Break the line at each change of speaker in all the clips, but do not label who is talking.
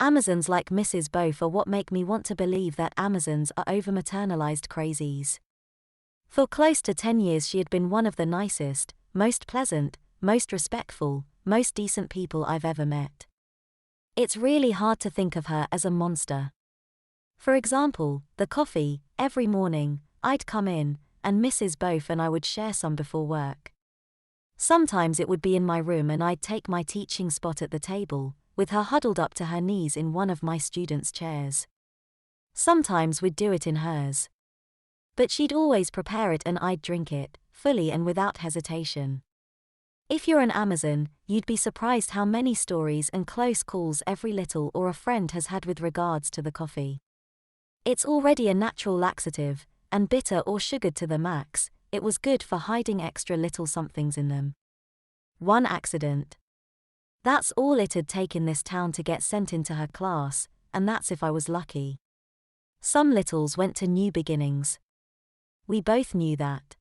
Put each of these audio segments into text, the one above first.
Amazons like Mrs. Both are what make me want to believe that Amazons are over-maternalized crazies. For close to 10 years she had been one of the nicest, most pleasant, most respectful, most decent people I've ever met. It's really hard to think of her as a monster. For example, the coffee, every morning, I'd come in, and Mrs. Both and I would share some before work. Sometimes it would be in my room and I'd take my teaching spot at the table, with her huddled up to her knees in one of my students' chairs. Sometimes we'd do it in hers. But she'd always prepare it and I'd drink it, fully and without hesitation. If you're an Amazon, you'd be surprised how many stories and close calls every little or a friend has had with regards to the coffee. It's already a natural laxative, and bitter or sugared to the max, it was good for hiding extra little somethings in them. One accident. That's all it'd take in this town to get sent into her class, and that's if I was lucky. Some littles went to new beginnings. We both knew that.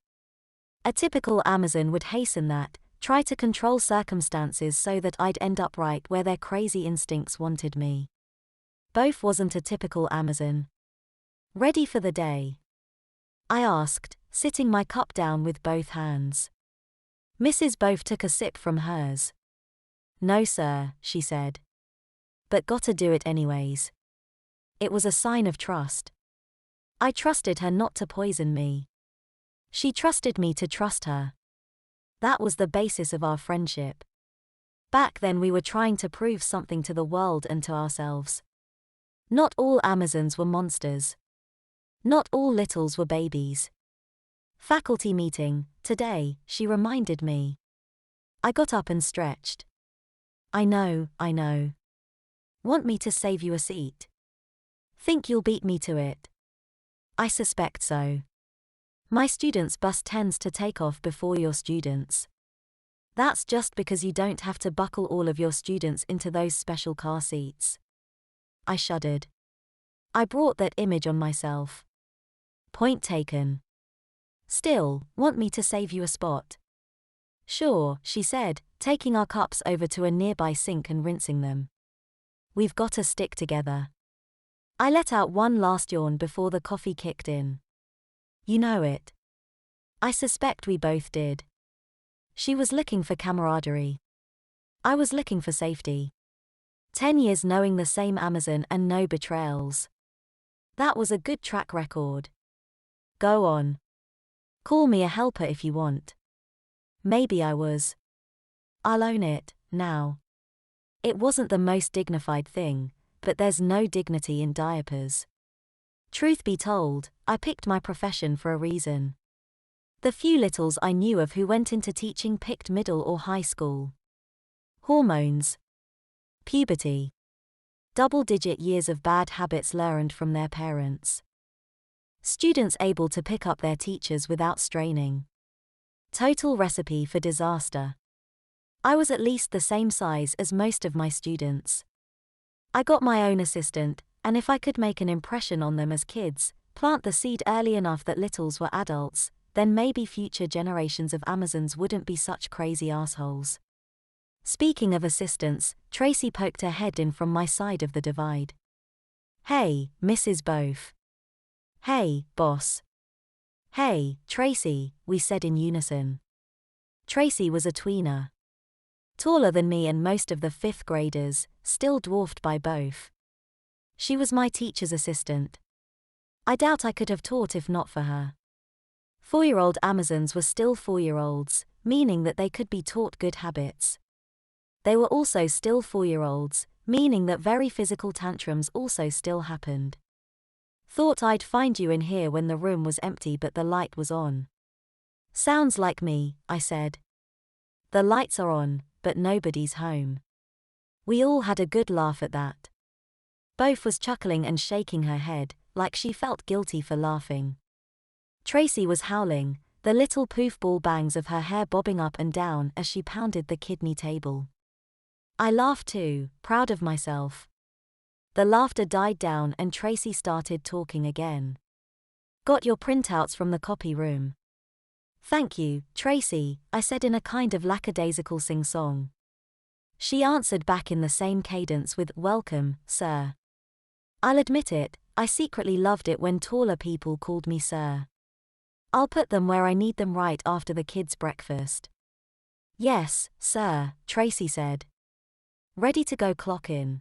A typical Amazon would hasten that, try to control circumstances so that I'd end up right where their crazy instincts wanted me. Both wasn't a typical Amazon. Ready for the day? I asked, sitting my cup down with both hands. Mrs. Both took a sip from hers. No sir, she said. But gotta do it anyways. It was a sign of trust. I trusted her not to poison me. She trusted me to trust her. That was the basis of our friendship. Back then we were trying to prove something to the world and to ourselves. Not all Amazons were monsters. Not all littles were babies. Faculty meeting, today, she reminded me. I got up and stretched. I know. Want me to save you a seat? Think you'll beat me to it? I suspect so. My students' bus tends to take off before your students'. That's just because you don't have to buckle all of your students into those special car seats. I shuddered. I brought that image on myself. Point taken. Still, want me to save you a spot? Sure, she said, taking our cups over to a nearby sink and rinsing them. We've got to stick together. I let out one last yawn before the coffee kicked in. You know it. I suspect we both did. She was looking for camaraderie. I was looking for safety. 10 years knowing the same Amazon and no betrayals. That was a good track record. Go on. Call me a helper if you want. Maybe I was. I'll own it, now. It wasn't the most dignified thing, but there's no dignity in diapers. Truth be told, I picked my profession for a reason. The few littles I knew of who went into teaching picked middle or high school. Hormones. Puberty. Double-digit years of bad habits learned from their parents. Students able to pick up their teachers without straining. Total recipe for disaster. I was at least the same size as most of my students. I got my own assistant, and if I could make an impression on them as kids, plant the seed early enough that littles were adults, then maybe future generations of Amazons wouldn't be such crazy assholes. Speaking of assistants, Tracy poked her head in from my side of the divide. Hey, Mrs. Both. Hey, boss. Hey, Tracy, we said in unison. Tracy was a tweener. Taller than me and most of the 5th graders, still dwarfed by both. She was my teacher's assistant. I doubt I could have taught if not for her. 4-year-old Amazons were still 4-year-olds, meaning that they could be taught good habits. They were also still 4-year-olds, meaning that very physical tantrums also still happened. Thought I'd find you in here when the room was empty but the light was on. Sounds like me, I said. The lights are on, but nobody's home. We all had a good laugh at that. Both was chuckling and shaking her head, like she felt guilty for laughing. Tracy was howling, the little poof ball bangs of her hair bobbing up and down as she pounded the kidney table. I laughed too, proud of myself. The laughter died down and Tracy started talking again. Got your printouts from the copy room. Thank you, Tracy, I said in a kind of lackadaisical sing-song. She answered back in the same cadence with, "Welcome, sir." I'll admit it, I secretly loved it when taller people called me sir. I'll put them where I need them right after the kids' breakfast. "Yes, sir," Tracy said. "Ready to go clock in."